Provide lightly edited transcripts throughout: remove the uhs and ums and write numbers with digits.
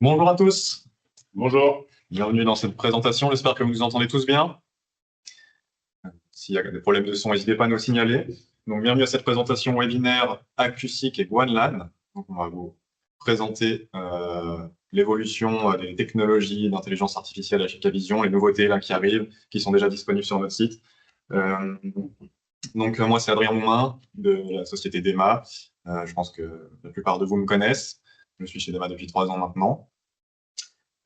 Bonjour à tous, Bonjour. bienvenue dans cette présentation, j'espère que vous nous entendez tous bien. S'il y a des problèmes de son, n'hésitez pas à nous signaler. Donc, bienvenue à cette présentation webinaire AQSIC et Guanlan. Donc, on va vous présenter l'évolution des technologies d'intelligence artificielle à Chica Vision, les nouveautés là, qui arrivent, qui sont déjà disponibles sur notre site. Moi, c'est Adrien Monin de la société DEMA. Je pense que la plupart de vous me connaissent. Je suis chez DEMA depuis 3 ans maintenant.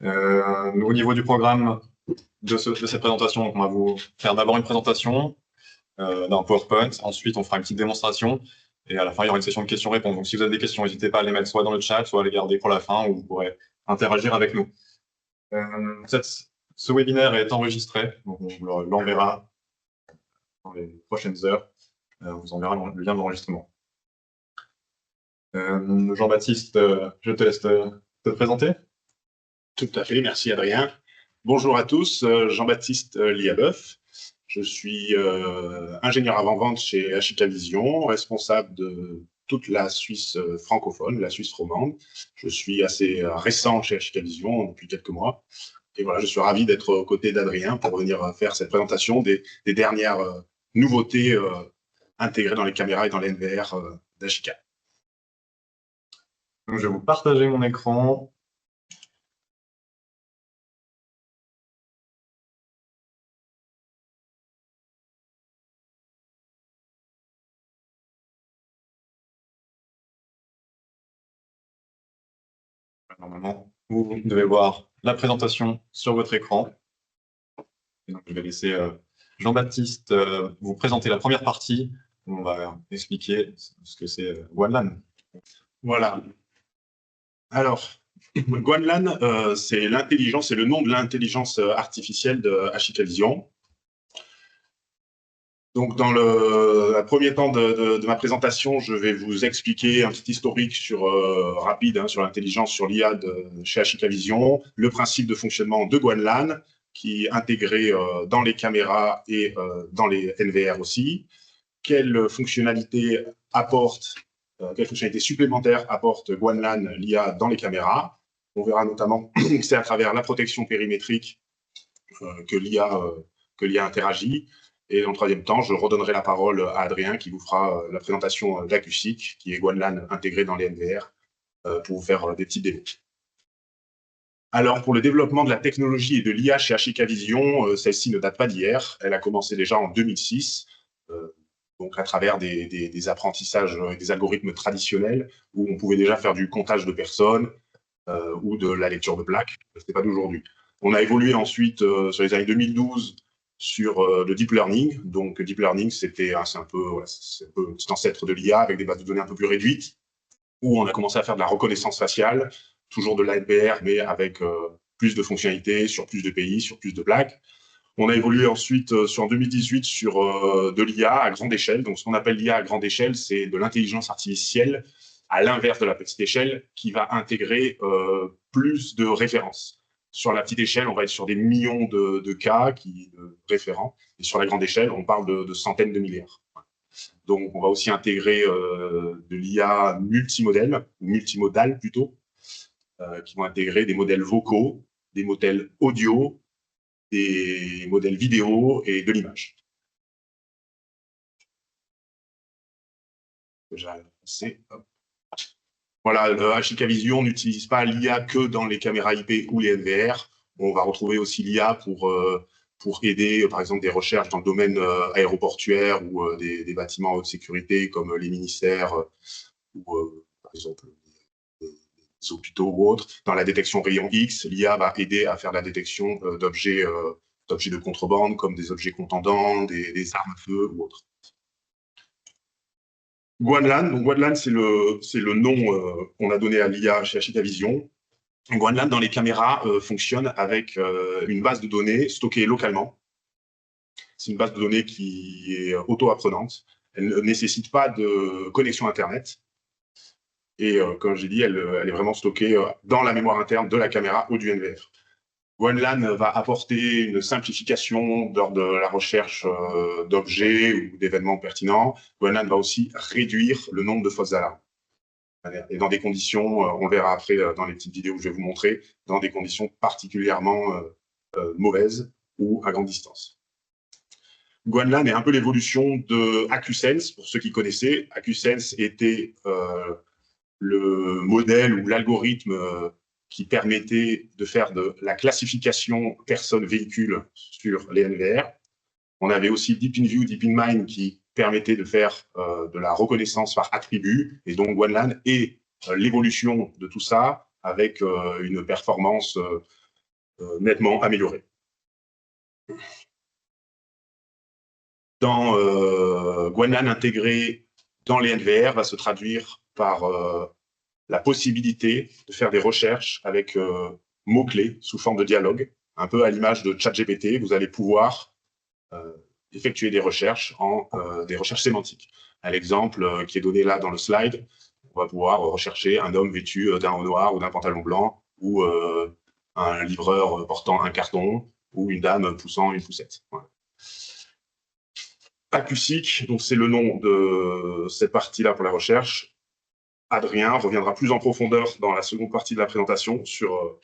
Au niveau du programme de cette présentation, donc on va vous faire d'abord une présentation d'un PowerPoint, ensuite on fera une petite démonstration, et à la fin il y aura une session de questions-réponses. Donc si vous avez des questions, n'hésitez pas à les mettre soit dans le chat, soit à les garder pour la fin, où vous pourrez interagir avec nous. Ce webinaire est enregistré, donc on vous l'enverra dans les prochaines heures. On vous enverra le lien de l'enregistrement. Jean-Baptiste, je te laisse te présenter. Tout à fait, merci Adrien. Bonjour à tous, Jean-Baptiste Liabeuf. Je suis ingénieur avant-vente chez Chica Vision, responsable de toute la Suisse francophone, la Suisse romande. Je suis assez récent chez Chica Vision, depuis quelques mois. Et voilà, je suis ravi d'être aux côtés d'Adrien pour venir faire cette présentation des dernières nouveautés intégrées dans les caméras et dans les NVR d'Ashica. Donc, je vais vous partager mon écran. Normalement, vous devez voir la présentation sur votre écran. Et donc, je vais laisser Jean-Baptiste vous présenter la première partie où on va expliquer ce que c'est Guanlan. Voilà. Alors, Guanlan, c'est l'intelligence, c'est le nom de l'intelligence artificielle de Ashika Vision. Donc, dans le premier temps de ma présentation, je vais vous expliquer un petit historique rapide sur l'intelligence, sur l'IA chez Ashika Vision, le principe de fonctionnement de Guanlan, qui est intégré dans les caméras et dans les NVR aussi. Quelles fonctionnalités supplémentaires apporte Guanlan, l'IA, dans les caméras. On verra notamment que c'est à travers la protection périmétrique que l'IA interagit. Et en troisième temps, je redonnerai la parole à Adrien qui vous fera la présentation d'AQSIC, qui est Guanlan intégré dans les NVR, pour vous faire des petits démos. Alors, pour le développement de la technologie et de l'IA chez Ashika Vision, celle-ci ne date pas d'hier. Elle a commencé déjà en 2006, donc à travers des apprentissages et des algorithmes traditionnels où on pouvait déjà faire du comptage de personnes ou de la lecture de plaques. Ce n'est pas d'aujourd'hui. On a évolué ensuite sur les années 2012 sur le deep learning. Donc, deep learning, c'est un peu un petit ancêtre de l'IA avec des bases de données un peu plus réduites, où on a commencé à faire de la reconnaissance faciale, toujours de l'ANPR, mais avec plus de fonctionnalités, sur plus de pays, sur plus de plaques. On a évolué ensuite en 2018 sur de l'IA à grande échelle. Donc, ce qu'on appelle l'IA à grande échelle, c'est de l'intelligence artificielle à l'inverse de la petite échelle qui va intégrer plus de références. Sur la petite échelle, on va être sur des millions de cas référents. Et sur la grande échelle, on parle de centaines de milliards. Donc, on va aussi intégrer de l'IA multimodèle, ou multimodale plutôt, qui vont intégrer des modèles vocaux, des modèles audio, des modèles vidéo et de l'image. Voilà, Ashika Vision n'utilise pas l'IA que dans les caméras IP ou les NVR. On va retrouver aussi l'IA pour aider, par exemple, des recherches dans le domaine aéroportuaire ou des bâtiments à haute sécurité comme les ministères ou, par exemple, les hôpitaux ou autres. Dans la détection rayon X, l'IA va aider à faire la détection d'objets de contrebande comme des objets contendants, des armes à feu ou autres. Guanlan, donc Guanlan, c'est le nom qu'on a donné à l'IA chez Ashika Vision. Guanlan, dans les caméras, fonctionne avec une base de données stockée localement. C'est une base de données qui est auto-apprenante. Elle ne nécessite pas de connexion Internet. Et comme j'ai dit, elle est vraiment stockée dans la mémoire interne de la caméra ou du NVR. Guanlan va apporter une simplification lors de la recherche d'objets ou d'événements pertinents. Guanlan va aussi réduire le nombre de fausses alarmes. et dans des conditions, on verra après dans les petites vidéos que je vais vous montrer, dans des conditions particulièrement mauvaises ou à grande distance. Guanlan est un peu l'évolution de AcuSense, pour ceux qui connaissaient. AcuSense était le modèle ou l'algorithme qui permettait de faire de la classification personne-véhicule sur les NVR. On avait aussi DeepInView, DeepInMind qui permettait de faire de la reconnaissance par attribut. Et donc, Guanlan est l'évolution de tout ça avec une performance nettement améliorée. Dans Guanlan intégré dans les NVR va se traduire par la possibilité de faire des recherches avec mots-clés sous forme de dialogue, un peu à l'image de ChatGPT. Vous allez pouvoir effectuer des recherches des recherches sémantiques. À l'exemple qui est donné là dans le slide, on va pouvoir rechercher un homme vêtu d'un haut noir ou d'un pantalon blanc, ou un livreur portant un carton, ou une dame poussant une poussette. Voilà. AcuSeek, donc c'est le nom de cette partie-là pour la recherche. Adrien reviendra plus en profondeur dans la seconde partie de la présentation sur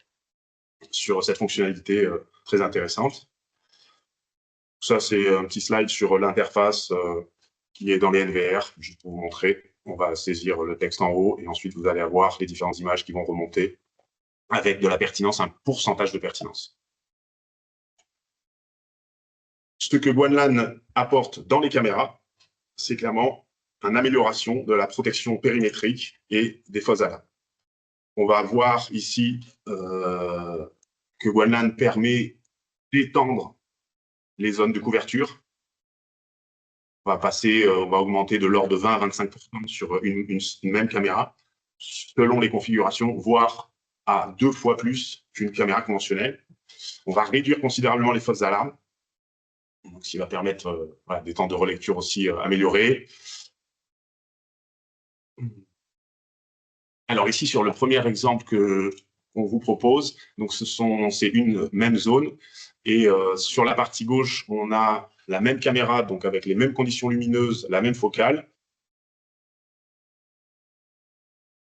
cette fonctionnalité très intéressante. Ça, c'est un petit slide sur l'interface qui est dans les NVR. Juste pour vous montrer, on va saisir le texte en haut et ensuite vous allez avoir les différentes images qui vont remonter avec de la pertinence, un pourcentage de pertinence. Ce que Guanlan apporte dans les caméras, c'est clairement une amélioration de la protection périmétrique et des fausses alarmes. On va voir ici que Guanlan permet d'étendre les zones de couverture. On va augmenter de l'ordre de 20 à 25% sur une même caméra, selon les configurations, voire à 2 fois plus qu'une caméra conventionnelle. On va réduire considérablement les fausses alarmes, donc ce qui va permettre des temps de relecture aussi améliorés. Alors ici, sur le premier exemple qu'on vous propose, donc c'est une même zone, et sur la partie gauche, on a la même caméra, donc avec les mêmes conditions lumineuses, la même focale,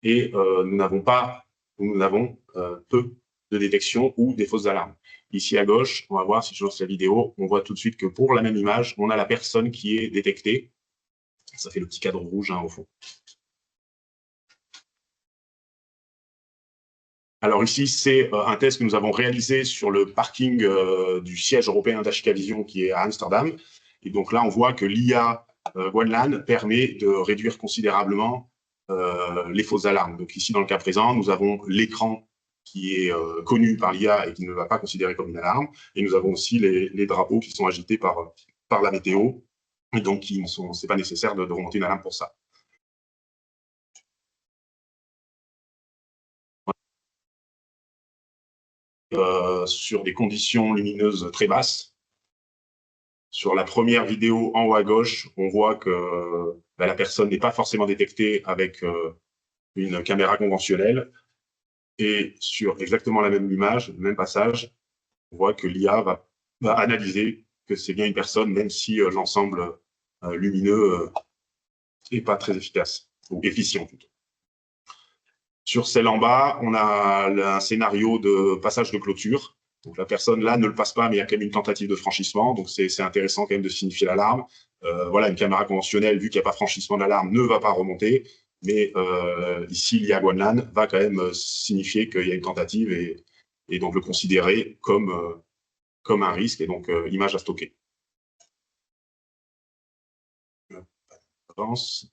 et nous avons peu de détection ou des fausses alarmes. Ici à gauche, on va voir, si je lance la vidéo, on voit tout de suite que pour la même image, on a la personne qui est détectée. Ça fait le petit cadre rouge au fond. Alors ici, c'est un test que nous avons réalisé sur le parking du siège européen d'HK Vision qui est à Amsterdam. Et donc là, on voit que l'IA Guanlan permet de réduire considérablement les fausses alarmes. Donc ici, dans le cas présent, nous avons l'écran qui est connu par l'IA et qui ne va pas considérer comme une alarme. Et nous avons aussi les drapeaux qui sont agités par la météo. Et donc, ce n'est pas nécessaire de remonter une alarme pour ça. Sur des conditions lumineuses très basses. Sur la première vidéo en haut à gauche, on voit que la personne n'est pas forcément détectée avec une caméra conventionnelle. Et sur exactement la même image, le même passage, on voit que l'IA va analyser que c'est bien une personne, même si l'ensemble lumineux n'est pas très efficace, ou efficient plutôt. Sur celle en bas, on a un scénario de passage de clôture. Donc la personne là ne le passe pas, mais il y a quand même une tentative de franchissement. Donc c'est intéressant quand même de signifier l'alarme. Voilà, une caméra conventionnelle, vu qu'il n'y a pas franchissement de l'alarme, ne va pas remonter. Mais ici, l'IA Guanlan va quand même signifier qu'il y a une tentative et donc le considérer comme un risque et donc image à stocker. Avance,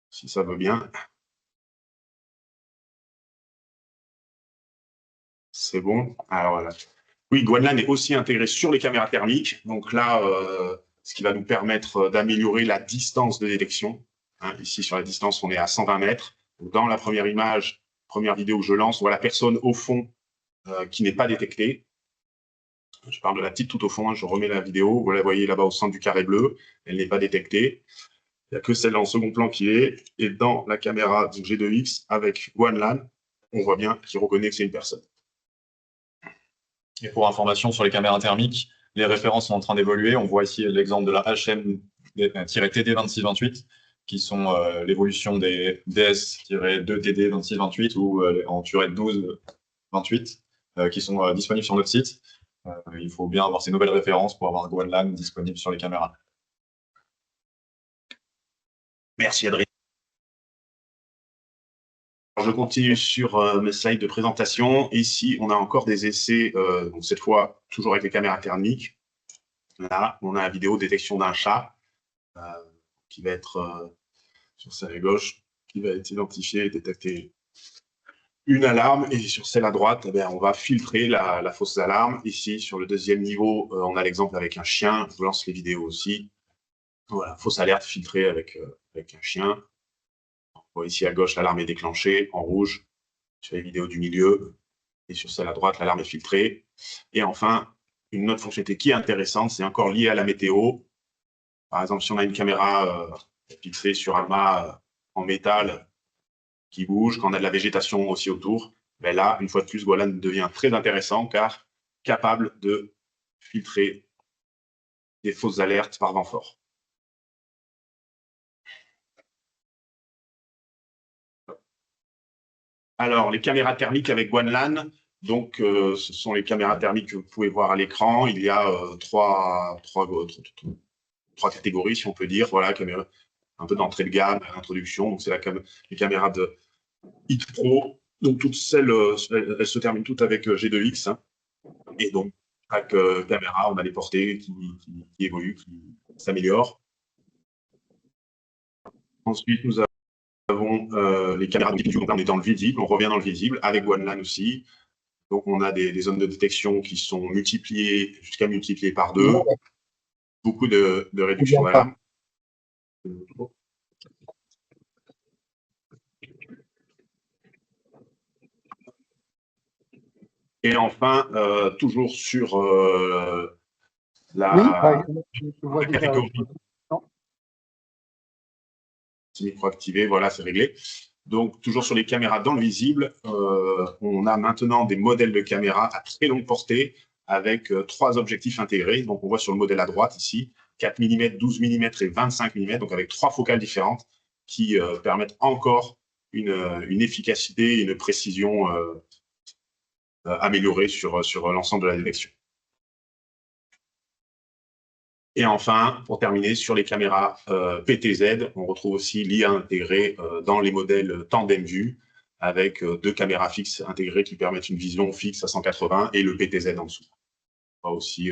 si ça veut bien. C'est bon. Alors voilà. Oui, Guanlan est aussi intégré sur les caméras thermiques. Donc là, ce qui va nous permettre d'améliorer la distance de détection. Hein, ici, sur la distance, on est à 120 mètres. Donc, dans la première image, première vidéo que je lance, on voit la personne au fond qui n'est pas détectée. Je parle de la petite tout au fond. Hein, je remets la vidéo. Vous la voyez là-bas au centre du carré bleu. Elle n'est pas détectée. Il n'y a que celle-là en second plan qui est. Et dans la caméra G2X avec Guanlan, on voit bien qu'il reconnaît que c'est une personne. Et pour information sur les caméras thermiques, les références sont en train d'évoluer. On voit ici l'exemple de la HM-TD2628 qui sont l'évolution des DS-2TD2628 ou en Turret 1228, qui sont disponibles sur notre site. Il faut bien avoir ces nouvelles références pour avoir GoanLAN disponible sur les caméras. Merci Adrien. Je continue sur mes slides de présentation. Ici, on a encore des essais, donc cette fois toujours avec les caméras thermiques. Là, on a la vidéo détection d'un chat qui va être sur celle à gauche, qui va être identifiée et détecter une alarme. Et sur celle à droite, eh bien, on va filtrer la fausse alarme. Ici, sur le deuxième niveau, on a l'exemple avec un chien. Je vous lance les vidéos aussi. Voilà, fausse alerte filtrée avec un chien. Bon, ici à gauche, l'alarme est déclenchée en rouge sur les vidéos du milieu. Et sur celle à droite, l'alarme est filtrée. Et enfin, une autre fonctionnalité qui est intéressante, c'est encore lié à la météo. Par exemple, si on a une caméra fixée sur un mât en métal qui bouge, quand on a de la végétation aussi autour, ben là, une fois de plus, GoanLAN devient très intéressant car capable de filtrer des fausses alertes par vent fort. Alors, les caméras thermiques avec GoanLAN, donc ce sont les caméras thermiques que vous pouvez voir à l'écran. Il y a trois catégories, si on peut dire. Voilà, caméra un peu d'entrée de gamme, introduction. Donc, c'est les caméras de Hit Pro. Donc, toutes celles, elles se terminent toutes avec G2X. Hein. Et donc, chaque caméra, on a les portées qui évoluent, qui s'améliorent. Ensuite, nous avons les caméras de donc là, on est dans le visible, on revient dans le visible, avec GoanLAN aussi. Donc, on a des zones de détection qui sont multipliées, jusqu'à multipliées par 2. Beaucoup de réduction d'alarme. Et enfin, toujours sur la catégorie micro-activé, voilà, c'est réglé. Donc, toujours sur les caméras dans le visible, on a maintenant des modèles de caméras à très longue portée avec 3 objectifs intégrés. Donc, on voit sur le modèle à droite ici, 4 mm, 12 mm et 25 mm, donc avec 3 focales différentes qui permettent encore une efficacité et une précision améliorée sur l'ensemble de la détection. Et enfin, pour terminer, sur les caméras PTZ, on retrouve aussi l'IA intégrée dans les modèles Tandem Vue, avec 2 caméras fixes intégrées qui permettent une vision fixe à 180 et le PTZ en dessous. Pas aussi,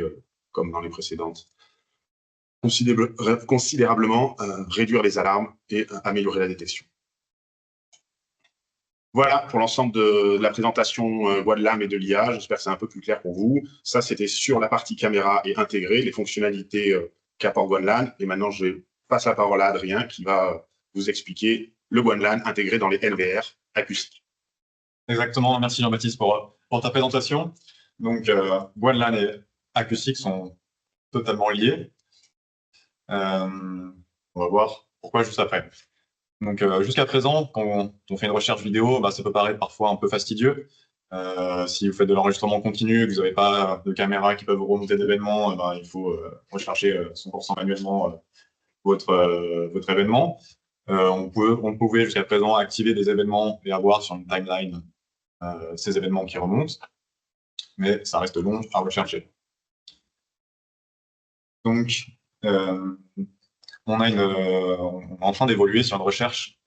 comme dans les précédentes, considérablement réduire les alarmes et améliorer la détection. Voilà pour l'ensemble de la présentation GoanLAN et de l'IA. J'espère que c'est un peu plus clair pour vous. Ça, c'était sur la partie caméra et intégrée, les fonctionnalités qu'apporte GoanLAN. Et maintenant, je passe la parole à Adrien qui va vous expliquer le GoanLAN intégré dans les NVR acoustiques. Exactement. Merci Jean-Baptiste pour ta présentation. Donc, GoanLAN et acoustique sont totalement liés. On va voir pourquoi juste après. Donc, jusqu'à présent, quand on fait une recherche vidéo, ça peut paraître parfois un peu fastidieux. Si vous faites de l'enregistrement continu, que vous n'avez pas de caméra qui peut vous remonter d'événements, il faut rechercher 100% manuellement votre événement. On pouvait jusqu'à présent activer des événements et avoir sur une timeline ces événements qui remontent, mais ça reste long à rechercher. Donc, on est en train d'évoluer sur une recherche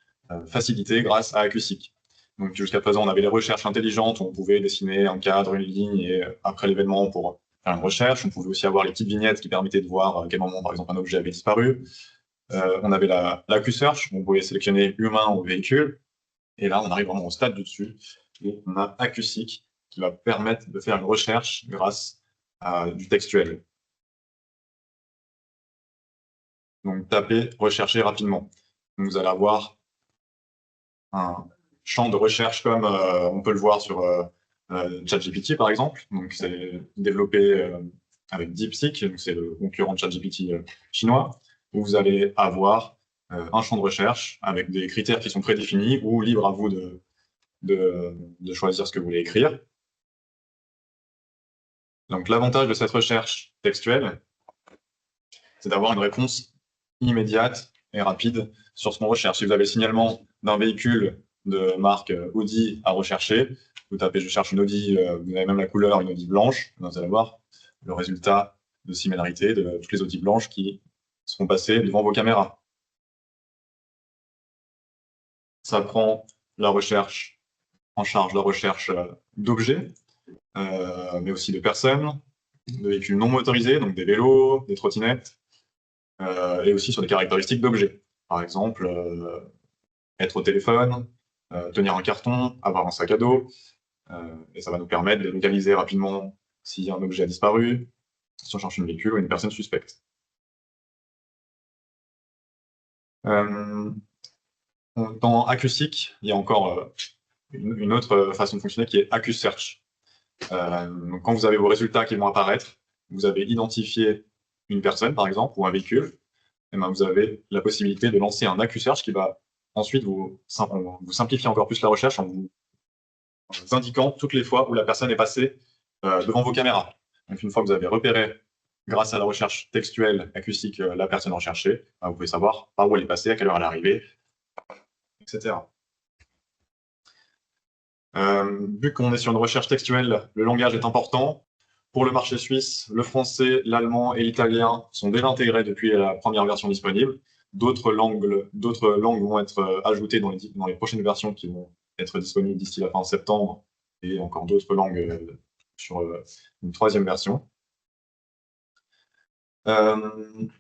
facilitée grâce à Acoustic. Donc jusqu'à présent, on avait les recherches intelligentes où on pouvait dessiner un cadre, une ligne, et après l'événement, pour faire une recherche, on pouvait aussi avoir les petites vignettes qui permettaient de voir à quel moment, par exemple, un objet avait disparu. On avait la Q-Search, où on pouvait sélectionner humain ou véhicule. Et là, on arrive vraiment au stade du dessus. Et on a Acoustic qui va permettre de faire une recherche grâce à du textuel. Donc, tapez « Rechercher rapidement ». Vous allez avoir un champ de recherche comme on peut le voir sur ChatGPT, par exemple. Donc, c'est développé avec DeepSeek, c'est le concurrent de ChatGPT chinois, où vous allez avoir un champ de recherche avec des critères qui sont prédéfinis ou libre à vous de choisir ce que vous voulez écrire. Donc, l'avantage de cette recherche textuelle, c'est d'avoir une réponse immédiate et rapide sur ce qu'on recherche. Si vous avez le signalement d'un véhicule de marque Audi à rechercher, vous tapez « je cherche une Audi », vous avez même la couleur, une Audi blanche, vous allez voir le résultat de similarité de toutes les Audi blanches qui seront passées devant vos caméras. Ça prend la recherche en charge, la recherche d'objets, mais aussi de personnes, de véhicules non motorisés, donc des vélos, des trottinettes, et aussi sur des caractéristiques d'objets. Par exemple, être au téléphone, tenir un carton, avoir un sac à dos, et ça va nous permettre de localiser rapidement si un objet a disparu, si on cherche une véhicule ou une personne suspecte. Dans AccuSeek, il y a encore une autre façon de fonctionner qui est AccuSearch. Donc quand vous avez vos résultats qui vont apparaître, vous avez identifié une personne, par exemple, ou un véhicule, et ben vous avez la possibilité de lancer un AccuSearch qui va ensuite vous simplifier encore plus la recherche en vous indiquant toutes les fois où la personne est passée devant vos caméras. Donc une fois que vous avez repéré, grâce à la recherche textuelle AccuSeek, la personne recherchée, vous pouvez savoir par où elle est passée, à quelle heure elle est arrivée, etc. Vu qu'on est sur une recherche textuelle, le langage est important. Pour le marché suisse, le français, l'allemand et l'italien sont déjà intégrés depuis la première version disponible. D'autres langues vont être ajoutées dans les prochaines versions qui vont être disponibles d'ici la fin septembre, et encore d'autres langues sur une troisième version.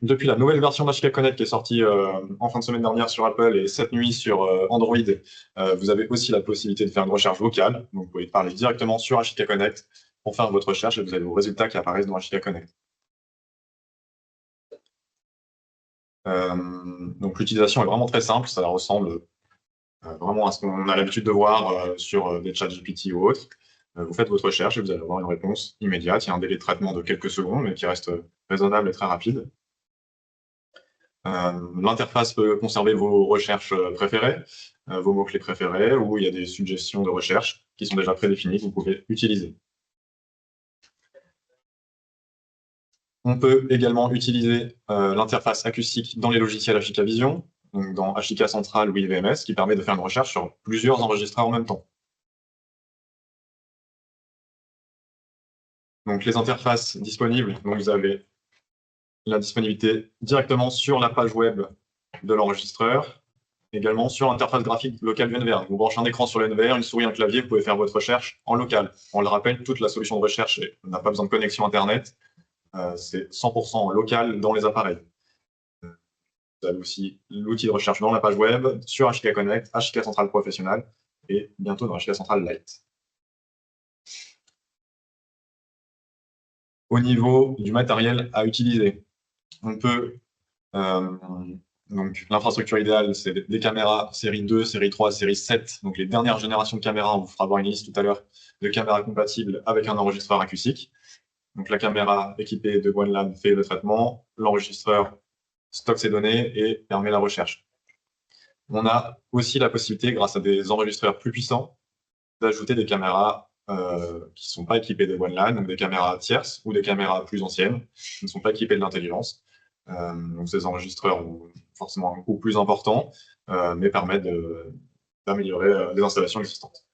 Depuis la nouvelle version d'Ashika Connect qui est sortie en fin de semaine dernière sur Apple et cette nuit sur Android, vous avez aussi la possibilité de faire une recherche vocale. Donc vous pouvez parler directement sur Ashika Connect pour faire votre recherche et vous avez vos résultats qui apparaissent dans Ashika Connect. Donc l'utilisation est vraiment très simple, ça ressemble vraiment à ce qu'on a l'habitude de voir sur des chats GPT ou autres. Vous faites votre recherche et vous allez avoir une réponse immédiate. Il y a un délai de traitement de quelques secondes, mais qui reste raisonnable et très rapide. L'interface peut conserver vos recherches préférées, vos mots-clés préférés, ou il y a des suggestions de recherche qui sont déjà prédéfinies que vous pouvez utiliser. On peut également utiliser l'interface AccuSeek dans les logiciels Ashika Vision, donc dans Ashika Central ou IVMS, qui permet de faire une recherche sur plusieurs enregistreurs en même temps. Donc les interfaces disponibles, donc vous avez la disponibilité directement sur la page web de l'enregistreur, également sur l'interface graphique locale du NVR. Vous branchez un écran sur le NVR, une souris, un clavier, vous pouvez faire votre recherche en local. On le rappelle, toute la solution de recherche n'a pas besoin de connexion Internet, c'est 100% local dans les appareils. Vous avez aussi l'outil de recherche dans la page web, sur Ashika Connect, Ashika Central Professional et bientôt dans Ashika Central Lite. Au niveau du matériel à utiliser, on peut donc l'infrastructure idéale, c'est des caméras série 2, série 3, série 7, donc les dernières générations de caméras. On vous fera voir une liste tout à l'heure de caméras compatibles avec un enregistreur AccuSeek. Donc la caméra équipée de GoneLab fait le traitement, l'enregistreur stocke ses données et permet la recherche. On a aussi la possibilité, grâce à des enregistreurs plus puissants, d'ajouter des caméras qui ne sont pas équipées de GoneLab, donc des caméras tierces ou des caméras plus anciennes qui ne sont pas équipées de l'intelligence. Donc ces enregistreurs ont forcément un coût plus important, mais permettent d'améliorer les installations existantes.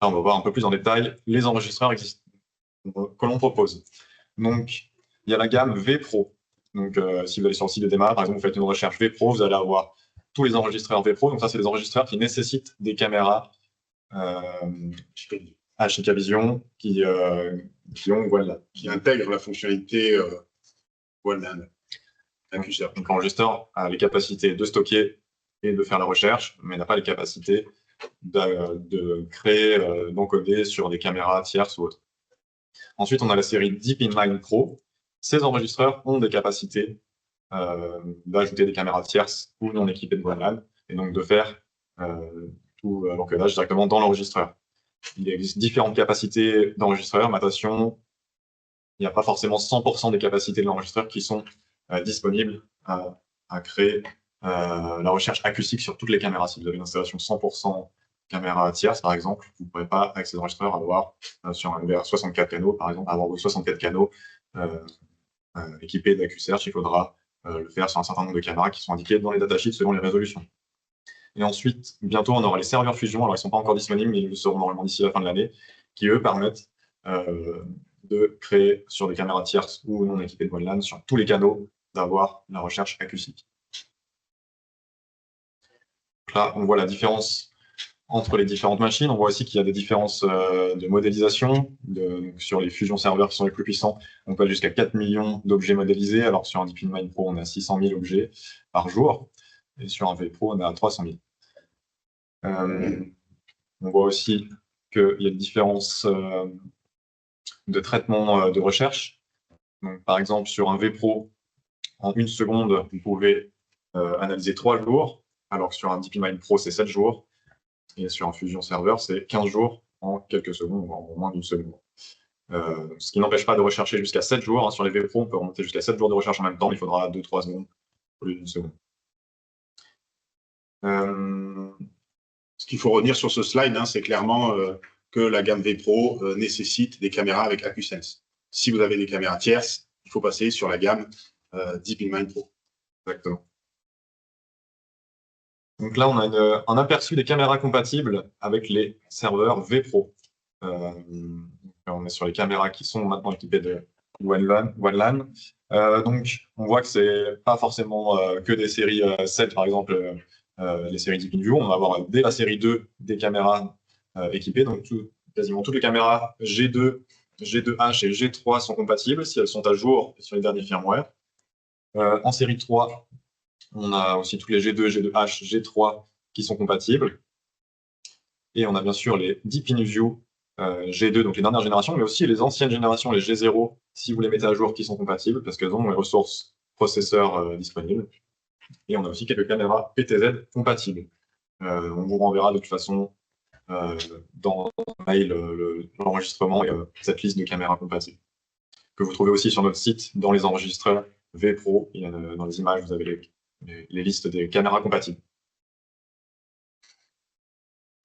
Là, on va voir un peu plus en détail les enregistreurs que l'on propose. Donc, il y a la gamme V Pro. Donc, si vous allez sur le site de Dema, par exemple, vous faites une recherche V Pro, vous allez avoir tous les enregistreurs V Pro. Donc ça, c'est des enregistreurs qui nécessitent des caméras Ashika Vision qui ont GoneLab. Qui intègrent la fonctionnalité GoneLab. Donc l'enregistreur a les capacités de stocker et de faire la recherche, mais n'a pas les capacités de créer, d'encoder sur des caméras tierces ou autres. Ensuite, on a la série Deep Inline Pro. Ces enregistreurs ont des capacités d'ajouter des caméras tierces ou non équipées de GoneLab, et donc de faire tout l'encodage directement dans l'enregistreur. Il existe différentes capacités d'enregistreur, mais attention, il n'y a pas forcément 100% des capacités de l'enregistreur qui sont disponibles à créer la recherche AccuSeek sur toutes les caméras. Si vous avez une installation 100% caméra tierce, par exemple, vous ne pourrez pas, avec ces enregistreurs, avoir sur un NVR 64 canaux, par exemple, avoir vos 64 canaux équipés d'AccuSearch. Il faudra le faire sur un certain nombre de caméras qui sont indiquées dans les datasheets selon les résolutions. Et ensuite, bientôt, on aura les serveurs Fusion. Alors, ils ne sont pas encore disponibles, mais ils le seront normalement d'ici la fin de l'année, qui, eux, permettent de créer sur des caméras tierces ou non équipées de OneLAN, sur tous les canaux, d'avoir la recherche acoustique. Donc là, on voit la différence entre les différentes machines. On voit aussi qu'il y a des différences de modélisation. Sur les Fusion serveurs qui sont les plus puissants, on peut aller jusqu'à 4 millions d'objets modélisés, alors que sur un DeepMind Pro, on a 600 000 objets par jour, et sur un V-Pro, on a 300 000. On voit aussi qu'il y a une différence de traitement de recherche. Donc, par exemple, sur un V-Pro, en 1 seconde, vous pouvez analyser 3 jours, alors que sur un DeepMind Pro, c'est 7 jours. Et sur un Fusion Server, c'est 15 jours en quelques secondes, en moins d'1 seconde. Ce qui n'empêche pas de rechercher jusqu'à 7 jours. Hein. Sur les V-Pro, on peut remonter jusqu'à 7 jours de recherche en même temps, mais il faudra 2-3 secondes au lieu d'1 seconde. Ce qu'il faut retenir sur ce slide, hein, c'est clairement que la gamme V-Pro nécessite des caméras avec AcuSense. Si vous avez des caméras tierces, il faut passer sur la gamme DeepMind Pro. Exactement. Donc là, on a un aperçu des caméras compatibles avec les serveurs V-Pro. On est sur les caméras qui sont maintenant équipées de OneLAN. Donc, on voit que c'est pas forcément que des séries 7, par exemple, les séries DeepInView. On va avoir dès la série 2 des caméras équipées. Donc, quasiment toutes les caméras G2, G2H et G3 sont compatibles si elles sont à jour sur les derniers firmware. En série 3, on a aussi toutes les G2, G2H, G3 qui sont compatibles. Et on a bien sûr les DeepInView G2, donc les dernières générations, mais aussi les anciennes générations, les G0, si vous les mettez à jour, qui sont compatibles, parce qu'elles ont les ressources processeurs disponibles. Et on a aussi quelques caméras PTZ compatibles. On vous renverra de toute façon dans le mail l'enregistrement et cette liste de caméras compatibles, que vous trouvez aussi sur notre site dans les enregistreurs V-Pro. Dans les images, vous avez les listes des caméras compatibles.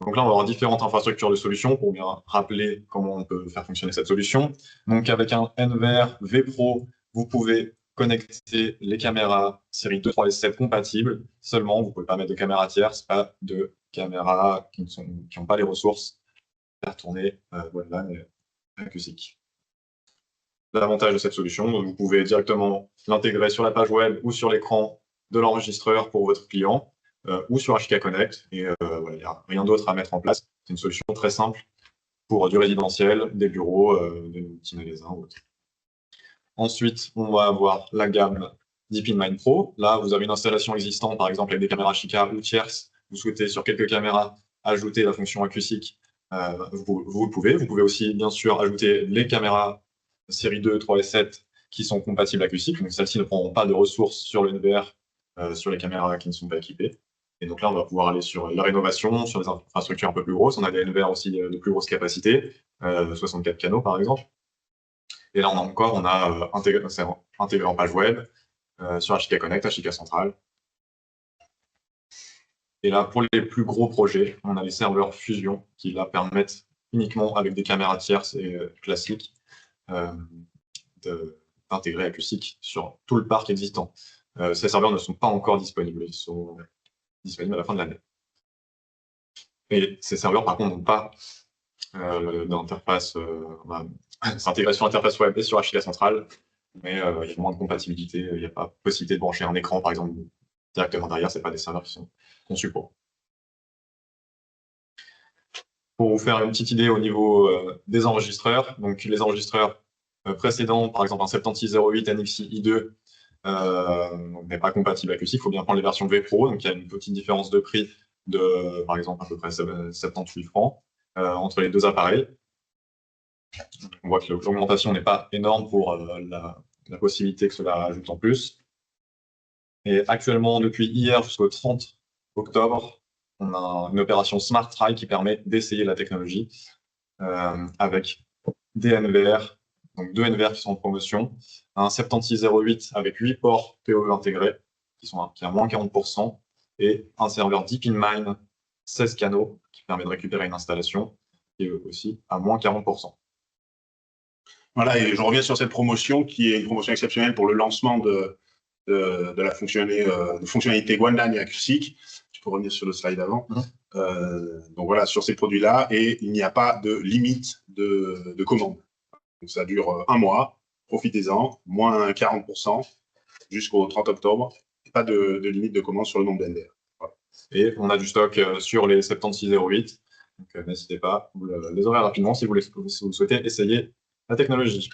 Donc là, on va avoir différentes infrastructures de solutions pour bien rappeler comment on peut faire fonctionner cette solution. Donc avec un NVR V-Pro, vous pouvez connecter les caméras série 2, 3 et 7 compatibles. Seulement, vous ne pouvez pas mettre de caméras tierces, pas de caméras qui n'ont pas les ressources pour faire tourner OneLAN et acoustique. L'avantage de cette solution, vous pouvez directement l'intégrer sur la page web ou sur l'écran de l'enregistreur pour votre client. Ou sur HK Connect, et il n'y a rien d'autre à mettre en place. C'est une solution très simple pour du résidentiel, des bureaux, des petits magasins ou autres. Ensuite, on va avoir la gamme DeepMind Pro. Là, vous avez une installation existante, par exemple avec des caméras Chica ou tierces. Vous souhaitez sur quelques caméras ajouter la fonction acoustique, vous le pouvez. Vous pouvez aussi, bien sûr, ajouter les caméras série 2, 3 et 7 qui sont compatibles acoustiques. Donc, celles-ci ne prendront pas de ressources sur le NVR sur les caméras qui ne sont pas équipées. Et donc là, on va pouvoir aller sur la rénovation, sur des infrastructures un peu plus grosses. On a des NVR aussi de plus grosse capacité, 64 canaux par exemple. Et là, on a intégré en page web, sur HK Connect, HK Central. Et là, pour les plus gros projets, on a les serveurs Fusion qui là permettent uniquement avec des caméras tierces et classiques d'intégrer acoustique sur tout le parc existant. Ces serveurs ne sont pas encore disponibles. Ils sont disponible à la fin de l'année. Et ces serveurs, par contre, n'ont pas d'interface, c'est intégré sur l'interface web et sur HK Central, mais il y a moins de compatibilité, il n'y a pas possibilité de brancher un écran, par exemple, directement derrière, ce n'est pas des serveurs qui sont conçus pour. Pour vous faire une petite idée au niveau des enregistreurs, donc les enregistreurs précédents, par exemple un 7608 NXi i2, n'est pas compatible avec acoustique, il faut bien prendre les versions V-Pro, donc il y a une petite différence de prix de, par exemple, à peu près 78 francs entre les deux appareils. On voit que l'augmentation n'est pas énorme pour la possibilité que cela ajoute en plus. Et actuellement, depuis hier jusqu'au 30 octobre, on a une opération Smart Try qui permet d'essayer la technologie avec des NVR, donc 2 NVR qui sont en promotion, un 7608 avec 8 ports PoE intégrés, qui est à moins 40%, et un serveur DeepInMind 16 canaux qui permet de récupérer une installation, qui est aussi à moins 40%. Voilà, et je reviens sur cette promotion qui est une promotion exceptionnelle pour le lancement de de la fonctionnalité OneLine et AcuSync. Tu peux revenir sur le slide avant. Donc voilà, sur ces produits-là, et il n'y a pas de limite de commande. Donc ça dure un mois, profitez-en, moins 40% jusqu'au 30 octobre. Pas de limite de commande sur le nombre d'NDR. Voilà. Et on a du stock sur les 7608. Donc n'hésitez pas, vous les aurez rapidement si vous souhaitez essayer la technologie.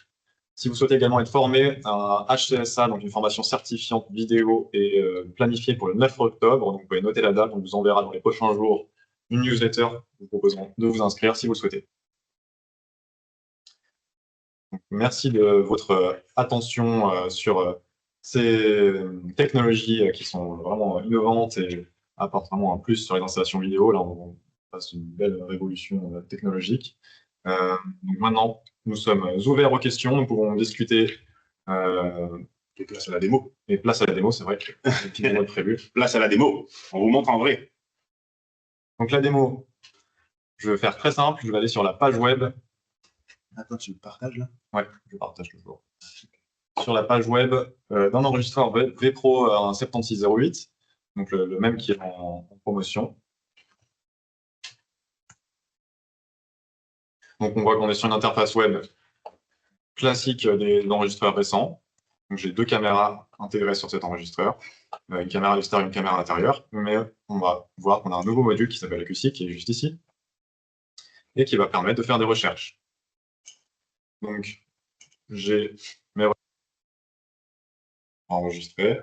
Si vous souhaitez également être formé à un HCSA, donc une formation certifiante vidéo et planifiée pour le 9 octobre, donc vous pouvez noter la date, on vous enverra dans les prochains jours une newsletter, nous proposerons de vous inscrire si vous le souhaitez. Donc, merci de votre attention sur ces technologies qui sont vraiment innovantes et apportent vraiment un plus sur les installations vidéo. Là, on passe une belle révolution technologique. Donc maintenant, nous sommes ouverts aux questions, nous pouvons discuter. Et place à la démo. Et place à la démo, c'est vrai, qui est prévu. Place à la démo, on vous montre en vrai. Donc la démo, je vais faire très simple, je vais aller sur la page web. Attends, tu me partages là? Ouais, je partage toujours. Sur la page web d'un enregistreur V-Pro 7608, donc le même qui est en promotion. Donc on voit qu'on est sur une interface web classique des enregistreurs récents. Donc j'ai deux caméras intégrées sur cet enregistreur, une caméra à l'extérieur et une caméra à l'intérieur, mais on va voir qu'on a un nouveau module qui s'appelle AcuSync, qui est juste ici, et qui va permettre de faire des recherches. Donc j'ai mes recherches enregistrées,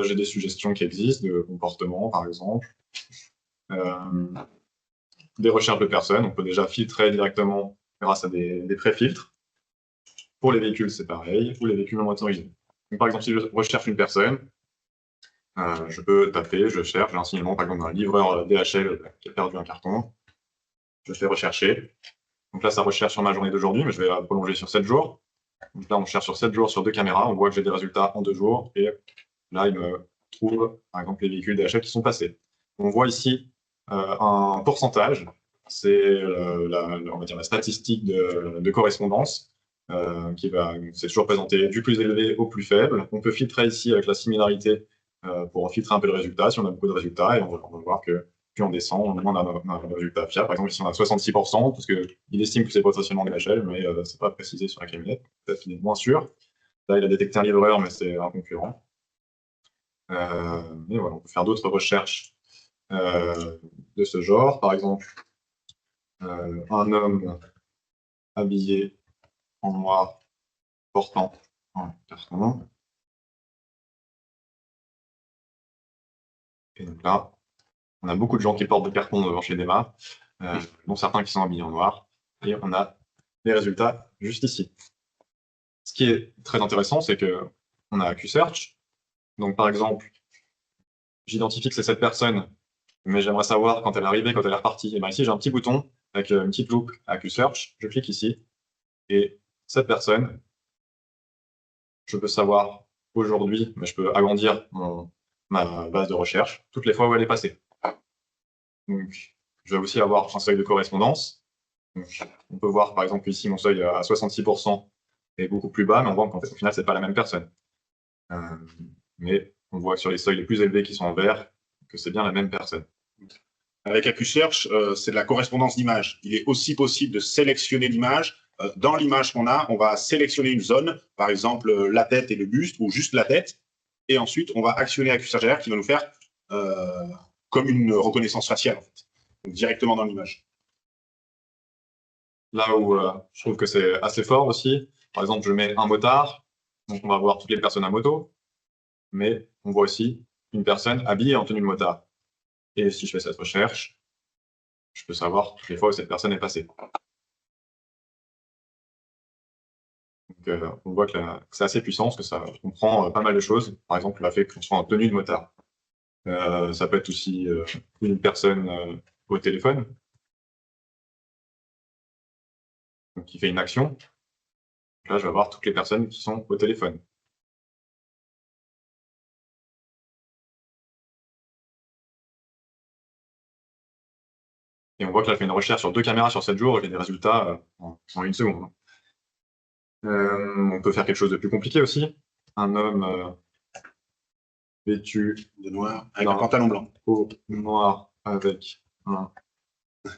j'ai des suggestions qui existent, de comportement par exemple, des recherches de personnes, on peut déjà filtrer directement grâce à des pré-filtres. Pour les véhicules, c'est pareil, ou les véhicules non motorisés. Donc, par exemple, si je recherche une personne, je peux taper, je cherche, j'ai un signalement, par exemple, d'un livreur DHL qui a perdu un carton. Je fais rechercher. Donc là, ça recherche sur ma journée d'aujourd'hui, mais je vais la prolonger sur 7 jours. Donc là, on cherche sur 7 jours sur 2 caméras. On voit que j'ai des résultats en 2 jours. Et là, il me trouve, par exemple, les véhicules DHL qui sont passés. On voit ici un pourcentage. C'est on va dire la statistique de correspondance. C'est toujours présenté du plus élevé au plus faible. On peut filtrer ici avec la similarité pour filtrer un peu le résultat, si on a beaucoup de résultats, et on va voir que plus on descend, on a un résultat fiable. Par exemple, ici on a 66%, parce qu'il estime que c'est potentiellement de l'échelle, mais ce n'est pas précisé sur la camionnette, peut-être qu'il est moins sûr. Là, il a détecté un livreur, mais c'est un concurrent. Et voilà, on peut faire d'autres recherches de ce genre. Par exemple, un homme habillé en noir portant un carton. Et donc là, on a beaucoup de gens qui portent des cartons devant chez Dema, dont certains qui sont habillés en noir. Et on a les résultats juste ici. Ce qui est très intéressant, c'est qu'on a AcuSearch. Donc par exemple, j'identifie que c'est cette personne, mais j'aimerais savoir quand elle est arrivée, quand elle est repartie. Et bien ici, j'ai un petit bouton avec une petite loupe AcuSearch. Je clique ici. Et cette personne, je peux savoir aujourd'hui, mais je peux agrandir ma base de recherche, toutes les fois où elle est passée. Donc, je vais aussi avoir un seuil de correspondance. Donc, on peut voir, par exemple, ici, mon seuil à 66% est beaucoup plus bas, mais on voit qu'au final, ce n'est pas la même personne. Mais on voit que sur les seuils les plus élevés qui sont en vert, que c'est bien la même personne. Avec AcuSearch, c'est de la correspondance d'images. Il est aussi possible de sélectionner l'image. Dans l'image qu'on a, on va sélectionner une zone, par exemple la tête et le buste, ou juste la tête. Et ensuite, on va actionner AcuSearch qui va nous faire comme une reconnaissance faciale, en fait. Donc, directement dans l'image. Là où je trouve que c'est assez fort aussi, par exemple, je mets un motard, donc on va voir toutes les personnes à moto, mais on voit aussi une personne habillée en tenue de motard. Et si je fais cette recherche, je peux savoir toutes les fois où cette personne est passée. Donc on voit que c'est assez puissant, parce que ça comprend pas mal de choses. Par exemple, le fait qu'on soit en tenue de motard. Ça peut être aussi une personne au téléphone, donc qui fait une action. Là, je vais voir toutes les personnes qui sont au téléphone. Et on voit que là, fait une recherche sur 2 caméras sur 7 jours, et j'ai des résultats en 1 seconde. On peut faire quelque chose de plus compliqué aussi. Un homme vêtu De noir, avec d'un un pantalon blanc. haut noir avec un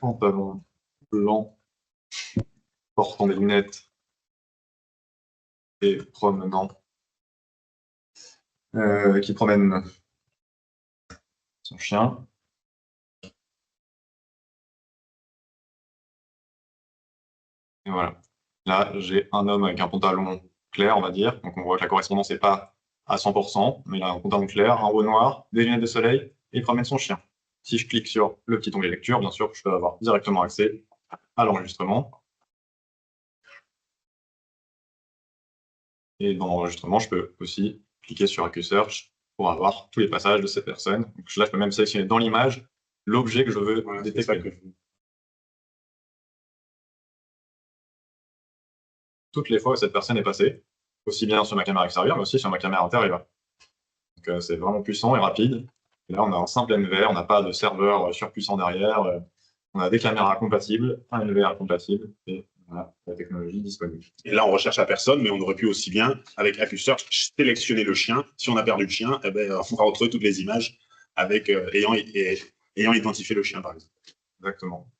pantalon blanc, portant des lunettes et promenant, qui promène son chien. Et voilà. Là, j'ai un homme avec un pantalon clair, on va dire. Donc on voit que la correspondance n'est pas à 100%, mais il a un pantalon clair, un haut noir, des lunettes de soleil, et il promène son chien. Si je clique sur le petit onglet lecture, bien sûr, je peux avoir directement accès à l'enregistrement. Et dans l'enregistrement, je peux aussi cliquer sur AccuSearch pour avoir tous les passages de cette personne. Donc là, je peux même sélectionner dans l'image l'objet que je veux détecter. Toutes les fois où cette personne est passée, aussi bien sur ma caméra extérieure, mais aussi sur ma caméra intérieure. Donc c'est vraiment puissant et rapide. Et là, on a un simple NVR, on n'a pas de serveur surpuissant derrière. On a des caméras compatibles, un NVR compatible, et on a la technologie disponible. Et là, on recherche la personne, mais on aurait pu aussi bien, avec AccuSearch, sélectionner le chien. Si on a perdu le chien, eh ben, on va retrouver toutes les images avec, ayant identifié le chien, par exemple. Exactement.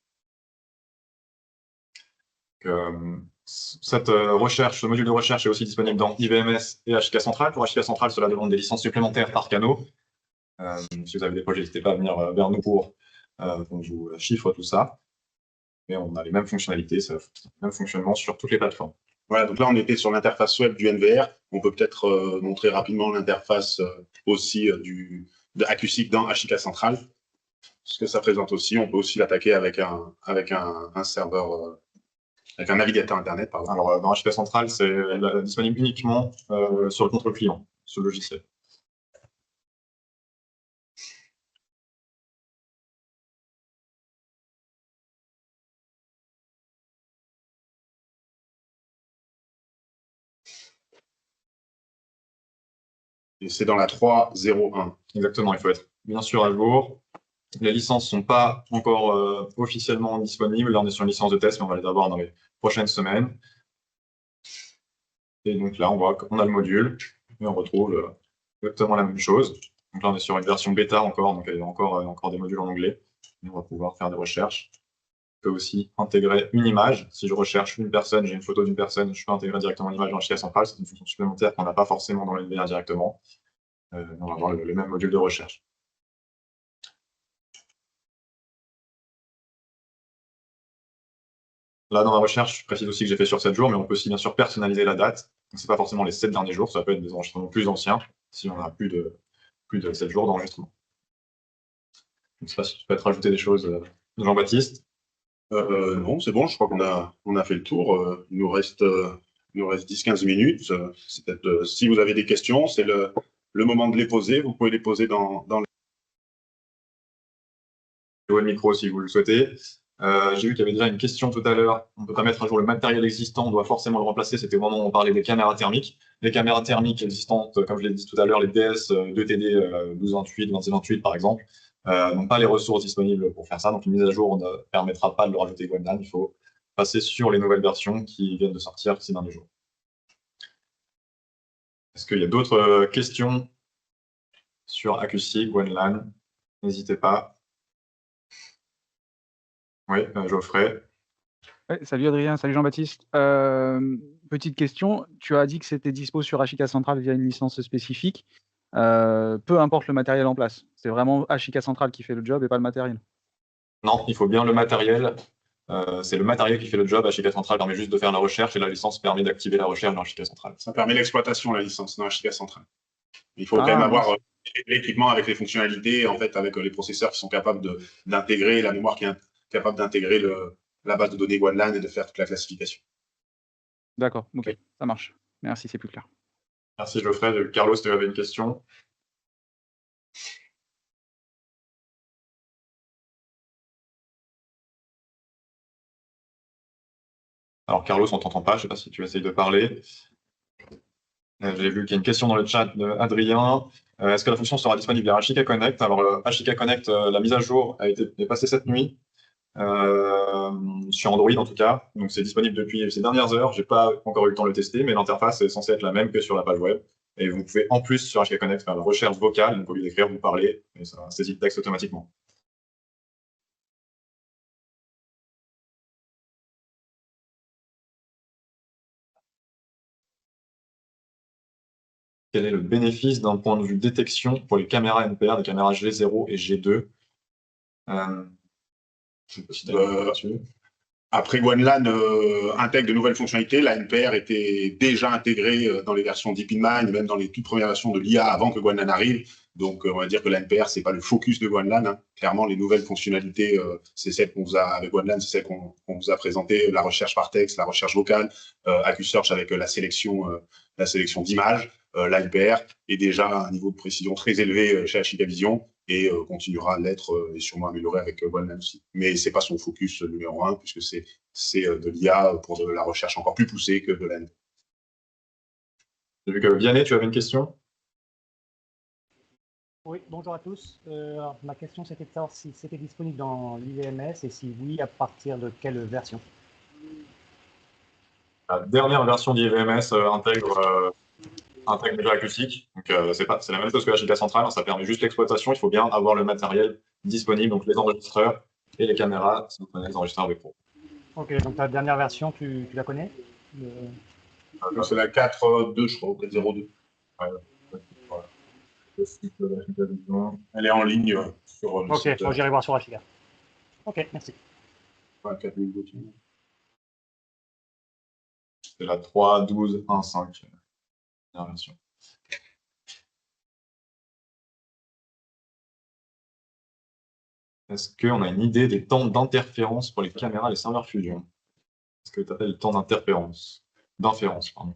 Cette recherche, ce module de recherche est aussi disponible dans IVMS et HK Central. Pour HK Central, cela demande des licences supplémentaires par canot. Si vous avez des projets, n'hésitez pas à venir vers nous pour qu'on vous chiffre tout ça. Mais on a les mêmes fonctionnalités, le même fonctionnement sur toutes les plateformes. Voilà, donc là, on était sur l'interface web du NVR. On peut peut-être montrer rapidement l'interface aussi de AccuSeek dans HK Central. Ce que ça présente aussi, on peut aussi l'attaquer avec un serveur, avec un navigateur Internet, pardon. Alors, dans HK Central, c'est disponible uniquement sur le contrôle client, sur le logiciel. Et c'est dans la 3.0.1. Exactement, il faut être bien sûr à jour. Les licences ne sont pas encore officiellement disponibles. Là, on est sur une licence de test, mais on va les avoir dans les prochaines semaines. Et donc là, on voit qu'on a le module et on retrouve exactement la même chose. Donc là, on est sur une version bêta encore, donc il y a encore des modules en anglais. Et on va pouvoir faire des recherches. On peut aussi intégrer une image. Si je recherche une personne, j'ai une photo d'une personne, je peux intégrer directement l'image dans HK Central. C'est une fonction supplémentaire qu'on n'a pas forcément dans le NVR directement. On va avoir le même module de recherche. Là, dans la recherche, je précise aussi que j'ai fait sur 7 jours, mais on peut aussi bien sûr personnaliser la date. Ce n'est pas forcément les 7 derniers jours, ça peut être des enregistrements plus anciens, si on a plus de 7 jours d'enregistrement. Je ne sais pas si tu peux rajouter des choses, Jean-Baptiste. Non, c'est bon, je crois qu'on a fait le tour. Il nous reste 10-15 minutes. Si vous avez des questions, c'est le moment de les poser. Vous pouvez les poser dans le micro si vous le souhaitez. J'ai vu qu'il y avait déjà une question tout à l'heure. On ne peut pas mettre à jour le matériel existant, on doit forcément le remplacer. C'était au moment où on parlait des caméras thermiques. Les caméras thermiques existantes, comme je l'ai dit tout à l'heure, les DS 2TD 1228, 2628 par exemple, n'ont pas les ressources disponibles pour faire ça. Donc une mise à jour ne permettra pas de le rajouter GoenLAN. Il faut passer sur les nouvelles versions qui viennent de sortir ces derniers jours. Est-ce qu'il y a d'autres questions sur AccuSeek, GoenLAN? N'hésitez pas. Oui, Geoffrey. Ouais, salut Adrien, salut Jean-Baptiste. Petite question, tu as dit que c'était dispo sur HK Central via une licence spécifique. Peu importe le matériel en place, c'est vraiment HK Central qui fait le job et pas le matériel. Non, il faut bien le matériel. C'est le matériel qui fait le job. HK Central permet juste de faire la recherche et la licence permet d'activer la recherche dans HK Central. Ça permet l'exploitation, la licence, dans HK Central. Il faut quand même avoir l'équipement avec les fonctionnalités, en fait, avec les processeurs qui sont capables d'intégrer, la mémoire qui est capable d'intégrer la base de données GoenLAN et de faire toute la classification. D'accord, ok, ça marche. Merci, c'est plus clair. Merci Geoffrey. Carlos, tu avais une question? Alors Carlos, on ne t'entend pas, je ne sais pas si tu essayes de parler. J'ai vu qu'il y a une question dans le chat d'Adrien. Est-ce que la fonction sera disponible via HK Connect? Alors HK Connect, la mise à jour est passée cette nuit, sur Android en tout cas. Donc c'est disponible depuis ces dernières heures. Je n'ai pas encore eu le temps de le tester, mais l'interface est censée être la même que sur la page web. Et vous pouvez en plus sur HK Connect faire la recherche vocale, donc au lieu d'écrire, vous parlez, et ça saisit le texte automatiquement. Quel est le bénéfice d'un point de vue détection pour les caméras NPR, des caméras G0 et G2? Après, OneLAN intègre de nouvelles fonctionnalités. La NPR était déjà intégrée dans les versions DeepInMind, même dans les toutes premières versions de l'IA avant que OneLAN arrive. Donc, on va dire que la NPR, c'est pas le focus de OneLAN. Hein. Clairement, les nouvelles fonctionnalités, c'est celles qu'on vous a avec OneLAN, c'est celles qu'on vous a présentées, la recherche par texte, la recherche vocale, AccuSearch avec la sélection d'images. La NPR est déjà à un niveau de précision très élevé chez HK Vision et continuera à l'être et sûrement amélioré avec OneLAN aussi. Mais c'est pas son focus numéro 1, puisque c'est de l'IA pour de la recherche encore plus poussée que de l'AN. J'ai vu que Vianney, tu avais une question? Oui, bonjour à tous. Ma question, c'était de savoir si c'était disponible dans l'IVMS et si oui, à partir de quelle version? La dernière version d'IVMS intègre déjà AccuSeek. Donc, c'est la même chose que HK Central, hein, ça permet juste l'exploitation. Il faut bien avoir le matériel disponible, donc les enregistreurs et les caméras, si vous connaissez les enregistreurs VPRO. Ok, donc ta dernière version, tu la connais? C'est la 4.2, je crois, ou 4.02. Voilà. Elle est en ligne sur le site. Ok, j'irai voir sur HK. Ok, merci. Ouais, 4002. C'est la 3.12.1.5, dernière version. Est-ce qu'on a une idée des temps d'interférence pour les caméras et les serveurs Fusion? Est-ce que tu appelles le temps d'interférence? D'inférence, pardon.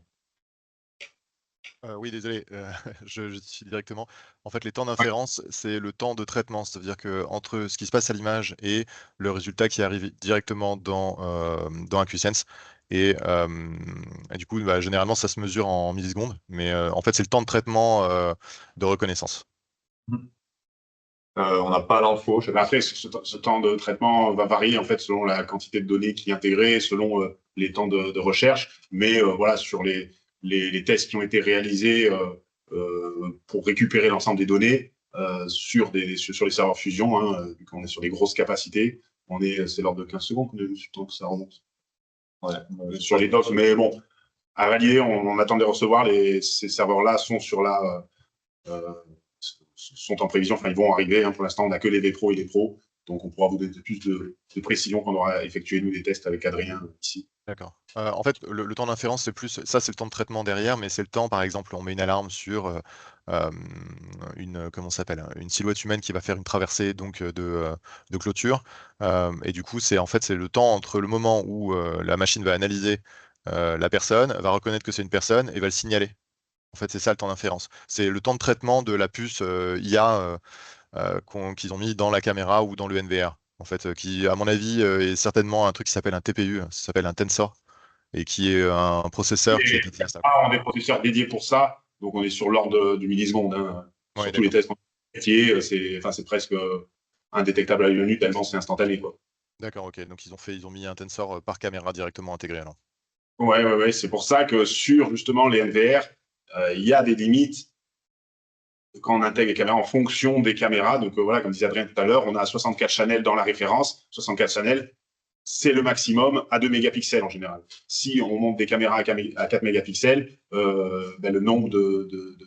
Oui, désolé, je suis directement. En fait, les temps d'inférence, c'est le temps de traitement. C'est-à-dire qu'entre ce qui se passe à l'image et le résultat qui arrive directement dans AccuSense. Et du coup, généralement, ça se mesure en millisecondes. Mais en fait, c'est le temps de traitement de reconnaissance. On n'a pas l'info. Après, ce temps de traitement va varier en fait selon la quantité de données qui est intégrée, selon les temps de recherche. Mais voilà, sur les tests qui ont été réalisés pour récupérer l'ensemble des données sur les serveurs Fusion, hein, vu qu'on est sur des grosses capacités, c'est l'ordre de 15 secondes qu'on a vu, temps que ça remonte. Ouais, sur les docs, mais bon, à valider, on attend de les recevoir. Ces serveurs-là sont sont en prévision, enfin ils vont arriver. Hein, pour l'instant, on n'a que les V-Pro et les Pro, donc on pourra vous donner plus de précision quand on aura effectué nous des tests avec Adrien ici. D'accord. En fait, le temps d'inférence, c'est plus ça, c'est le temps de traitement derrière, mais c'est le temps, par exemple, on met une alarme sur comment ça s'appelle, une silhouette humaine qui va faire une traversée donc de clôture, et du coup, c'est le temps entre le moment où la machine va analyser la personne, va reconnaître que c'est une personne et va le signaler. En fait, c'est ça le temps d'inférence. C'est le temps de traitement de la puce IA qu'ils ont mis dans la caméra ou dans le NVR. En fait, qui, à mon avis, est certainement un truc qui s'appelle un TPU, ça s'appelle un Tensor, et qui est un processeur qui est dédié à ça. On a des processeurs dédiés pour ça, donc on est sur l'ordre du milliseconde. Hein. Ouais, sur tous les tests métiers, c'est presque indétectable à l'œil nu, tellement c'est instantané, quoi. D'accord, ok. Donc ils ont mis un Tensor par caméra directement intégré alors. Ouais, c'est pour ça que sur justement les NVR, il y a des limites quand on intègre les caméras en fonction des caméras. Donc voilà, comme disait Adrien tout à l'heure, on a 64 channels dans la référence. 64 channels, c'est le maximum à 2 mégapixels en général. Si on monte des caméras à 4 mégapixels, le nombre de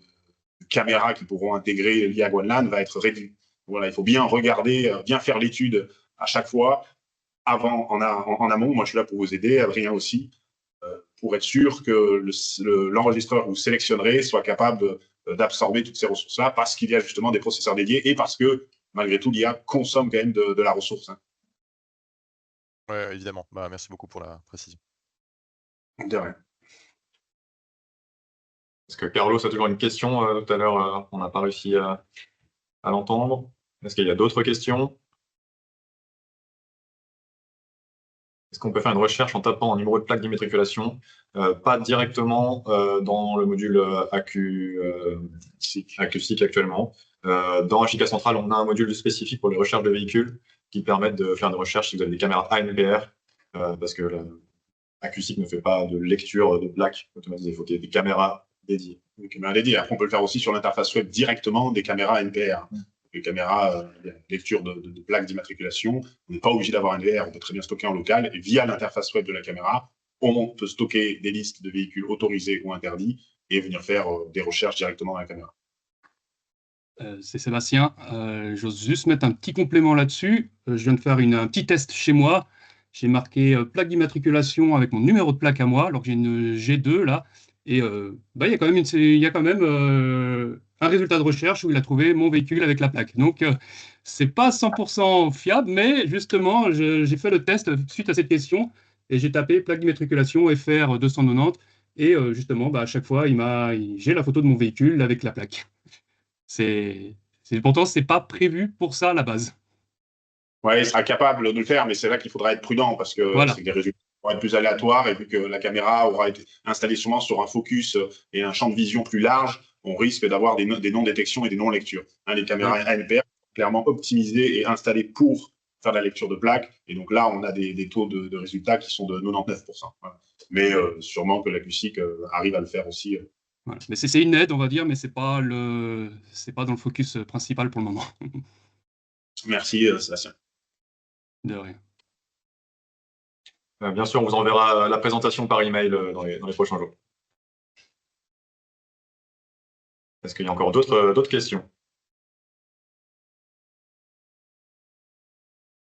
caméras qui pourront intégrer l'IA OneLAN va être réduit. Voilà, il faut bien regarder, bien faire l'étude à chaque fois, en amont. Moi, je suis là pour vous aider, Adrien aussi, pour être sûr que l'enregistreur que vous sélectionnerez soit capable d'absorber toutes ces ressources-là, parce qu'il y a justement des processeurs dédiés et parce que, malgré tout, l'IA consomme quand même de la ressource. Hein. Oui, évidemment. Merci beaucoup pour la précision. De rien. Est-ce que Carlos a toujours une question? Tout à l'heure, on n'a pas réussi à l'entendre. Est-ce qu'il y a d'autres questions? Est-ce qu'on peut faire une recherche en tapant un numéro de plaque d'immatriculation? Pas directement dans le module AccuSeek actuellement. Dans HK Central, on a un module spécifique pour les recherches de véhicules qui permettent de faire des recherches si vous avez des caméras ANPR, parce que AccuSeek ne fait pas de lecture de plaques automatisées. Il faut qu'il y ait des caméras dédiée. Une caméra dédiée. Après, on peut le faire aussi sur l'interface web directement des caméras NPR. Les caméras lecture de plaques d'immatriculation. On n'est pas obligé d'avoir un NVR, on peut très bien stocker en local. Et via l'interface web de la caméra, on peut stocker des listes de véhicules autorisés ou interdits et venir faire des recherches directement dans la caméra. C'est Sébastien. J'ose juste mettre un petit complément là-dessus. Je viens de faire un petit test chez moi. J'ai marqué plaque d'immatriculation avec mon numéro de plaque à moi, alors que j'ai une G2 là. Et il y a quand même, un résultat de recherche où il a trouvé mon véhicule avec la plaque. Donc, c'est pas 100% fiable, mais justement, j'ai fait le test suite à cette question et j'ai tapé plaque d'immatriculation FR 290 et justement, à chaque fois, j'ai la photo de mon véhicule avec la plaque. Pourtant, c'est pas prévu pour ça à la base. Ouais, il sera capable de le faire, mais c'est là qu'il faudra être prudent parce que Voilà. c'est que les résultats vont être plus aléatoires et vu que la caméra aura été installée sûrement sur un focus et un champ de vision plus large, on risque d'avoir des non-détections et des non-lectures. Les caméras ANPR sont clairement optimisées et installées pour faire de la lecture de plaques. Et donc là, on a des taux de résultats qui sont de 99%. Voilà. Mais sûrement que l'acustiques arrive à le faire aussi. Voilà. Mais c'est une aide, on va dire, mais c'est pas dans le focus principal pour le moment. Merci, Sébastien. De rien. Bien sûr, on vous enverra la présentation par email dans les prochains jours. Est-ce qu'il y a encore d'autres questions?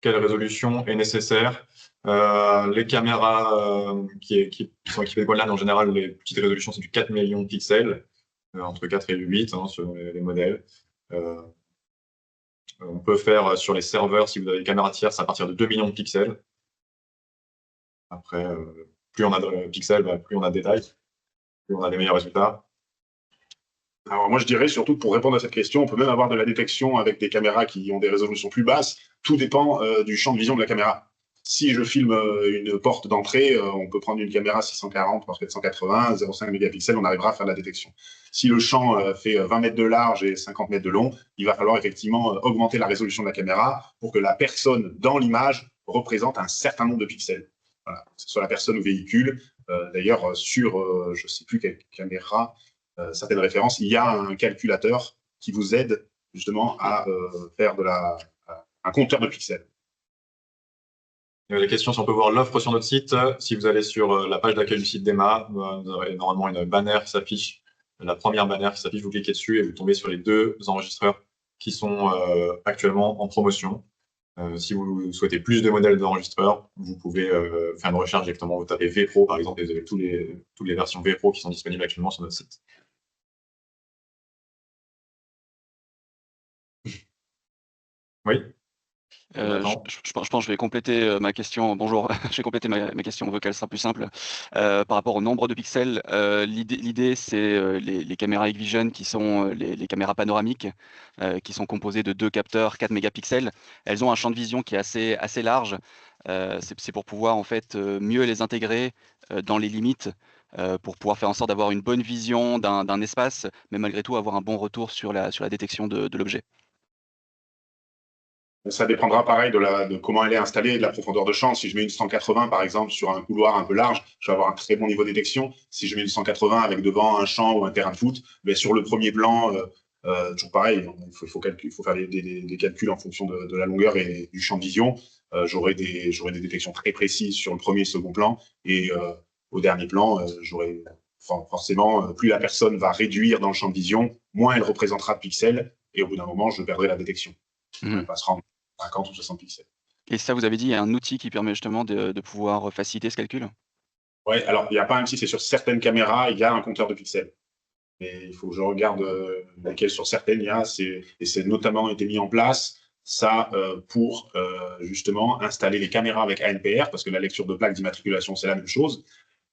Quelle résolution est nécessaire? Les caméras qui sont équipées de Golan, en général, les petites résolutions, c'est du 4 millions de pixels, entre 4 et 8 sur les modèles. On peut faire sur les serveurs, si vous avez des caméras tierces, à partir de 2 millions de pixels. Après, plus on a de pixels, plus on a de détails, plus on a des meilleurs résultats. Alors moi, je dirais surtout pour répondre à cette question, on peut même avoir de la détection avec des caméras qui ont des résolutions plus basses. Tout dépend du champ de vision de la caméra. Si je filme une porte d'entrée, on peut prendre une caméra 640 par 480, 0,5 mégapixels, on arrivera à faire la détection. Si le champ fait 20 mètres de large et 50 mètres de long, il va falloir effectivement augmenter la résolution de la caméra pour que la personne dans l'image représente un certain nombre de pixels. Voilà, que ce soit la personne ou véhicule. D'ailleurs, sur je ne sais plus quelle caméra, certaines références, il y a un calculateur qui vous aide justement à faire un compteur de pixels. Les questions, si on peut voir l'offre sur notre site. Si vous allez sur la page d'accueil du site d'EMA, vous aurez normalement une bannière qui s'affiche, la première bannière qui s'affiche, vous cliquez dessus et vous tombez sur les 2 enregistreurs qui sont actuellement en promotion. Si vous souhaitez plus de modèles d'enregistreurs, vous pouvez faire une recherche directement. Vous tapez VPRO par exemple et vous avez toutes les versions VPRO qui sont disponibles actuellement sur notre site. Oui. Je pense que je vais compléter ma question. Bonjour, je vais compléter ma question vocale, ce sera plus simple. Par rapport au nombre de pixels, l'idée c'est les caméras Hikvision qui sont les caméras panoramiques qui sont composées de 2 capteurs 4 mégapixels. Elles ont un champ de vision qui est assez large. C'est pour pouvoir en fait mieux les intégrer dans les limites pour pouvoir faire en sorte d'avoir une bonne vision d'un espace, mais malgré tout avoir un bon retour sur la détection de l'objet. Ça dépendra pareil de comment elle est installée, de la profondeur de champ. Si je mets une 180 par exemple sur un couloir un peu large, je vais avoir un très bon niveau de détection. Si je mets une 180 avec devant un champ ou un terrain de foot, sur le premier plan, toujours pareil, il faut faire des calculs en fonction de la longueur et du champ de vision. J'aurai des détections très précises sur le premier et second plan et au dernier plan, forcément, plus la personne va réduire dans le champ de vision, moins elle représentera de pixels et au bout d'un moment, je perdrai la détection. Elle passera en 50 ou 60 pixels. Et ça, vous avez dit, il y a un outil qui permet justement de pouvoir faciliter ce calcul? Oui, alors il n'y a pas un outil, c'est sur certaines caméras, il y a un compteur de pixels. Mais il faut que je regarde lesquels sur certaines il y a, et c'est notamment été mis en place, ça, pour justement installer les caméras avec ANPR, parce que la lecture de plaques d'immatriculation, c'est la même chose.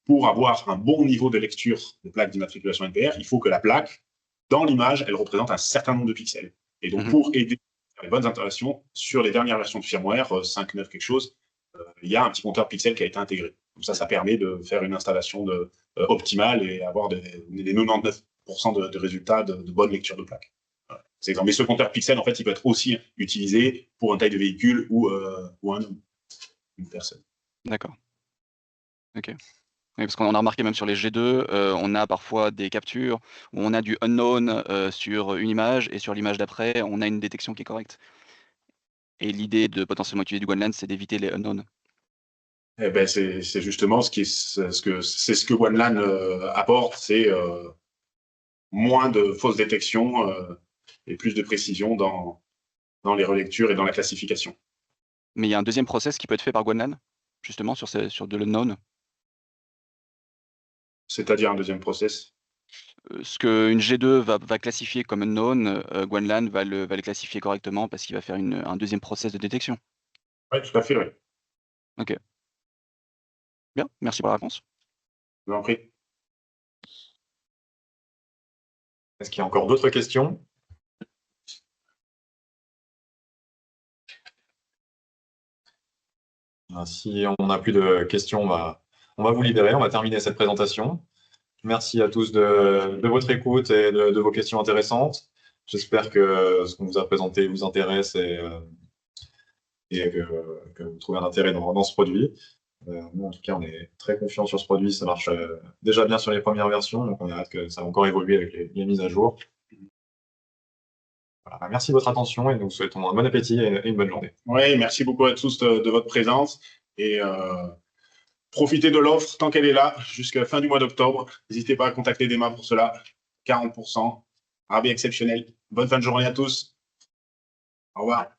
Pour avoir un bon niveau de lecture de plaques d'immatriculation ANPR, il faut que la plaque, dans l'image, elle représente un certain nombre de pixels. Et donc, pour aider les bonnes installations, sur les dernières versions de firmware, 5.9 quelque chose, il y a un petit compteur pixels qui a été intégré. Comme ça permet de faire une installation optimale et avoir les 99% de résultats de bonne lecture de plaque. Voilà. Mais ce compteur pixels, en fait, il peut être aussi utilisé pour une taille de véhicule ou une personne. D'accord. Ok. Oui, parce qu'on a remarqué même sur les G2, on a parfois des captures où on a du unknown sur une image et sur l'image d'après, on a une détection qui est correcte. Et l'idée de potentiellement utiliser du Gwenland, c'est d'éviter les unknowns. Eh ben, c'est justement ce que Gwenlan apporte, c'est moins de fausses détections et plus de précision dans les relectures et dans la classification. Mais il y a un deuxième process qui peut être fait par Gwenlan, justement sur de l'unknown. C'est-à-dire un deuxième process. Ce qu'une G2 va classifier comme unknown, Gwenlan va le classifier correctement parce qu'il va faire un deuxième process de détection. Oui, tout à fait, oui. Ok. Bien, merci pour la réponse. Je vous en prie. Est-ce qu'il y a encore d'autres questions? Si on n'a plus de questions, on va vous libérer, on va terminer cette présentation. Merci à tous de votre écoute et de vos questions intéressantes. J'espère que ce qu'on vous a présenté vous intéresse et que vous trouvez un intérêt dans ce produit. Nous, en tout cas, on est très confiants sur ce produit. Ça marche déjà bien sur les premières versions, donc on a hâte que ça va encore évoluer avec les mises à jour. Voilà, merci de votre attention et nous vous souhaitons un bon appétit et une bonne journée. Oui, merci beaucoup à tous de votre présence et profitez de l'offre tant qu'elle est là jusqu'à la fin du mois d'octobre. N'hésitez pas à contacter Dema pour cela. 40%, rabais exceptionnel. Bonne fin de journée à tous. Au revoir.